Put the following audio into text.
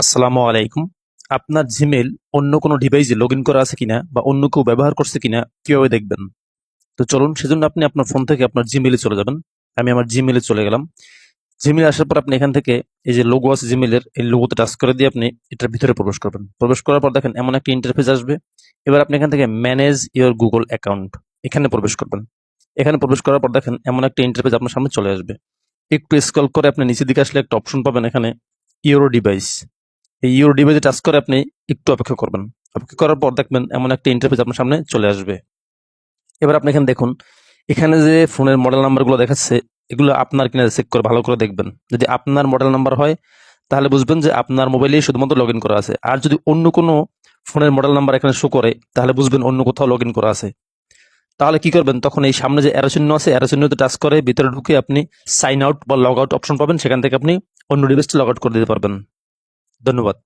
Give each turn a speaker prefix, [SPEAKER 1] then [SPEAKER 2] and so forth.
[SPEAKER 1] আসসালামু আলাইকুম। আপনার জিমেইল অন্য কোনো ডিভাইসে লগ ইন করা আছে কিনা বা অন্য কেউ ব্যবহার করছে কিনা কিভাবে দেখবেন? তো চলুন সেজন্য আপনি আপনার ফোন থেকে আপনার জিমেইলে চলে যাবেন। আমি আমার জিমেইলে চলে গেলাম। জিমেইলে আসার পর আপনি এখান থেকে এই যে লোগো আছে জিমেইলের, এই লোগোতে টাচ করে দিয়ে আপনি এটার ভিতরে প্রবেশ করবেন। প্রবেশ করার পর দেখেন এমন একটা ইন্টারফেস আসবে। এবার আপনি এখান থেকে ম্যানেজ ইওর গুগল অ্যাকাউন্ট এখানে প্রবেশ করবেন। এখানে প্রবেশ করার পর দেখেন এমন একটা ইন্টারফেস আপনার সামনে চলে আসবে। একটু স্ক্রল করে আপনি নিচের দিকে আসলে একটা অপশন পাবেন এখানে ইওর ডিভাইস। এই ইউর ডিভাইসে টাচ করে আপনি একটু অপেক্ষা করবেন। অপেক্ষা করার পর দেখবেন এমন একটা ইন্টারফেস আপনার সামনে চলে আসবে। এবার আপনি এখানে দেখুন, এখানে যে ফোনের মডেল নাম্বারগুলো দেখাচ্ছে, এগুলো আপনার কিনা চেক করে ভালো করে দেখবেন। যদি আপনার মডেল নাম্বার হয়, তাহলে বুঝবেন যে আপনার মোবাইলেই শুধুমাত্র লগ ইন করা আছে। আর যদি অন্য কোনো ফোনের মডেল নাম্বার এখানে শো করে, তাহলে বুঝবেন অন্য কোথাও লগ ইন করা আছে। তাহলে কি করবেন? তখন এই সামনে যে অ্যারো চিহ্ন আছে, অ্যারো চিহ্নতে টাচ করে ভিতরে ঢুকে আপনি সাইন আউট বা লগ আউট অপশন পাবেন। সেখান থেকে আপনি অন্য ডিভাইসটি লগ আউট করে দিতে পারবেন। ধন্যবাদ।